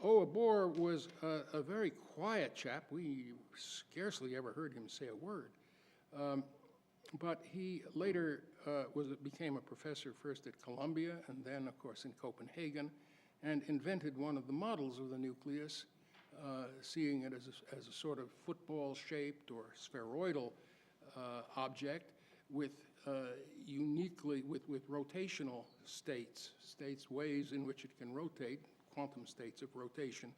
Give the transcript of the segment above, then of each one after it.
Bohr was a very quiet chap. We scarcely ever heard him say a word. But he later became a professor first at Columbia and then, of course, in Copenhagen, and invented one of the models of the nucleus, seeing it as a sort of football-shaped or spheroidal object with with rotational states, ways in which it can rotate, quantum states of rotation,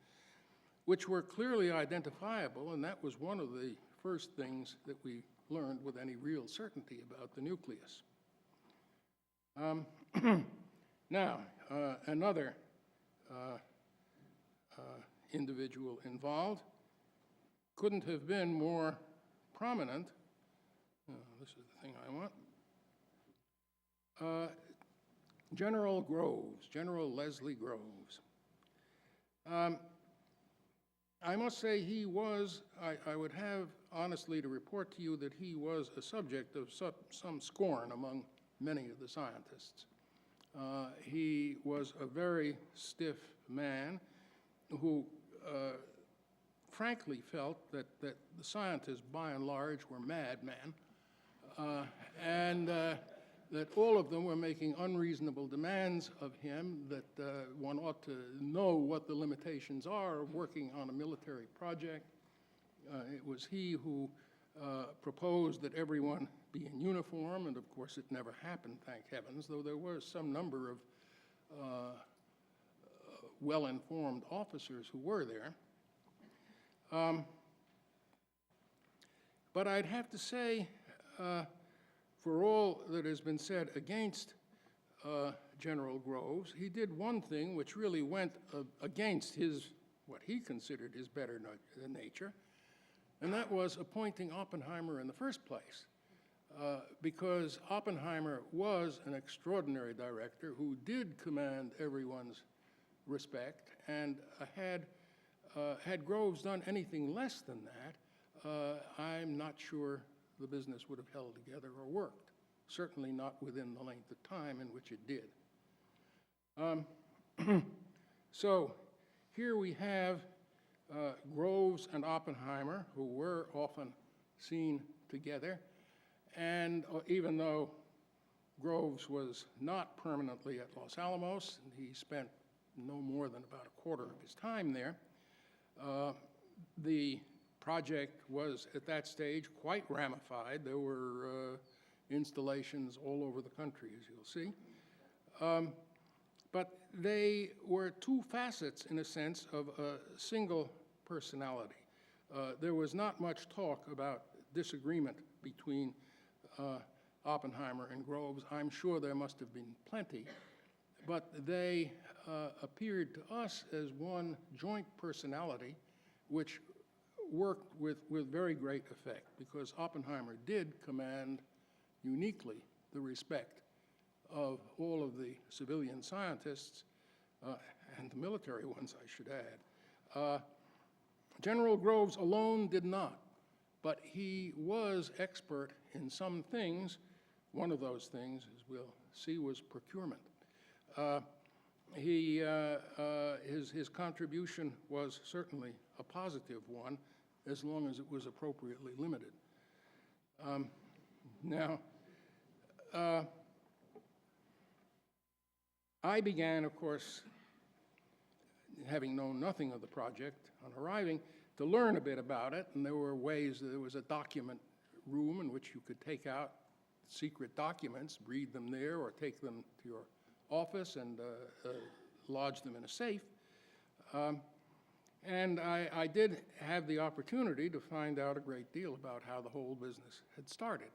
which were clearly identifiable, and that was one of the first things that we learned with any real certainty about the nucleus. Now, another individual involved couldn't have been more prominent. This is the thing I want. General Groves, General Leslie Groves. I must say he was, I would have honestly to report to you that he was a subject of some scorn among many of the scientists. He was a very stiff man who frankly felt that the scientists by and large were madmen, and that all of them were making unreasonable demands of him, that one ought to know what the limitations are of working on a military project. It was he who proposed that everyone be in uniform, and of course it never happened, thank heavens, though there was some number of well-informed officers who were there. But I'd have to say, for all that has been said against General Groves, he did one thing which really went against what he considered his better nature, and that was appointing Oppenheimer in the first place, because Oppenheimer was an extraordinary director who did command everyone's respect, and had Groves done anything less than that, I'm not sure the business would have held together or worked, certainly not within the length of time in which it did. So here we have Groves and Oppenheimer, who were often seen together, and even though Groves was not permanently at Los Alamos, and he spent no more than about a quarter of his time there, the project was, at that stage, quite ramified. There were installations all over the country, as you'll see. But they were two facets, in a sense, of a single personality. There was not much talk about disagreement between Oppenheimer and Groves. I'm sure there must have been plenty, but they appeared to us as one joint personality which worked with very great effect, because Oppenheimer did command uniquely the respect of all of the civilian scientists, and the military ones, I should add. General Groves alone did not, but he was expert in some things. One of those things, as we'll see, was procurement. His contribution was certainly a positive one, as long as it was appropriately limited. Now, I began, of course, having known nothing of the project on arriving, to learn a bit about it, and there were ways. There was a document room in which you could take out secret documents, read them there, or take them to your office and lodge them in a safe. And I did have the opportunity to find out a great deal about how the whole business had started.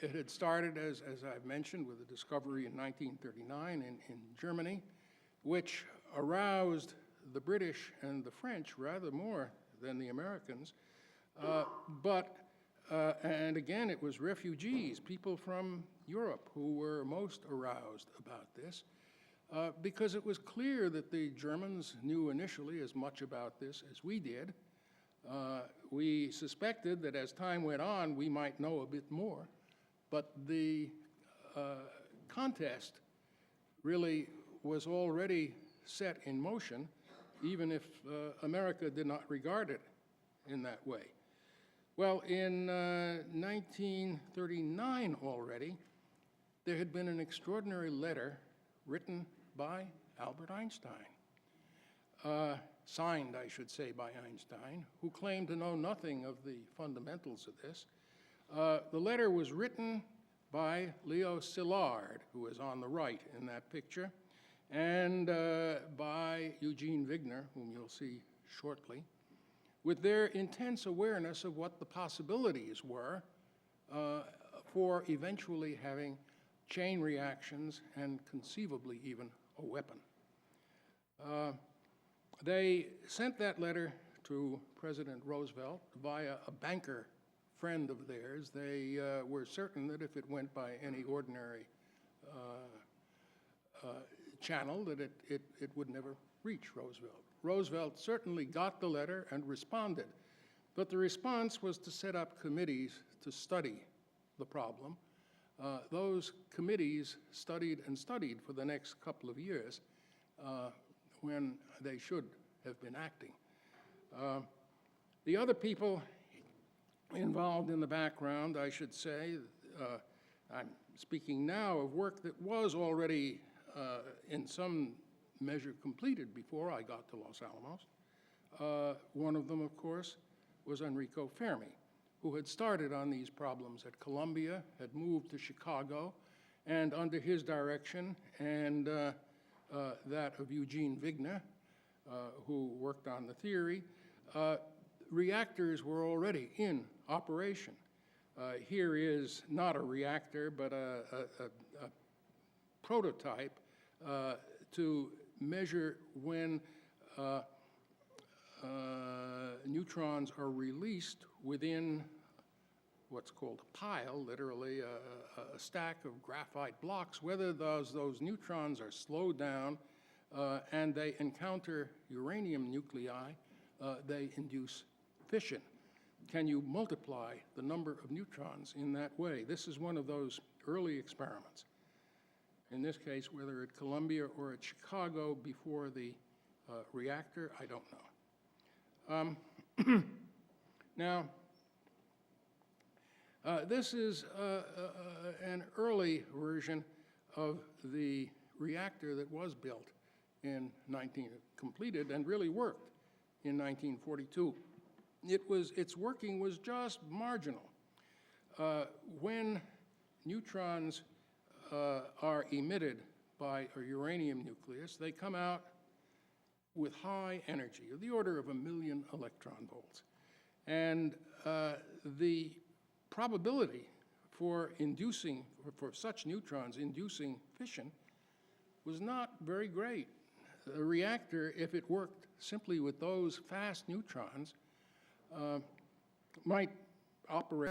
It had started, as I've mentioned, with a discovery in 1939 in Germany, which aroused the British and the French rather more than the Americans. And again, it was refugees, people from Europe, who were most aroused about this, because it was clear that the Germans knew initially as much about this as we did. We suspected that as time went on, we might know a bit more, but the contest really was already set in motion, even if America did not regard it in that way. Well, in 1939 already, there had been an extraordinary letter written by Albert Einstein, signed, I should say, by Einstein, who claimed to know nothing of the fundamentals of this. The letter was written by Leo Szilard, who is on the right in that picture, and by Eugene Wigner, whom you'll see shortly, with their intense awareness of what the possibilities were for eventually having chain reactions and conceivably even a weapon. They sent that letter to President Roosevelt via a banker friend of theirs. They were certain that if it went by any ordinary channel, that it would never reach Roosevelt. Roosevelt certainly got the letter and responded, but the response was to set up committees to study the problem. Those committees studied and studied for the next couple of years when they should have been acting. The other people involved in the background, I should say, I'm speaking now of work that was already in some measure completed before I got to Los Alamos. One of them, of course, was Enrico Fermi, who had started on these problems at Columbia, had moved to Chicago, and under his direction and that of Eugene Wigner, who worked on the theory, reactors were already in operation. Here is not a reactor, but a prototype to measure when neutrons are released within what's called a pile, literally a stack of graphite blocks, whether those neutrons are slowed down and they encounter uranium nuclei, they induce fission. Can you multiply the number of neutrons in that way? This is one of those early experiments. In this case, whether at Columbia or at Chicago before the reactor, I don't know. Now, this is an early version of the reactor that was built completed and really worked in 1942. Its working was just marginal. When neutrons are emitted by a uranium nucleus, they come out with high energy, of the order of 1 million electron volts. And the probability for such neutrons inducing fission was not very great. The reactor, if it worked simply with those fast neutrons, might operate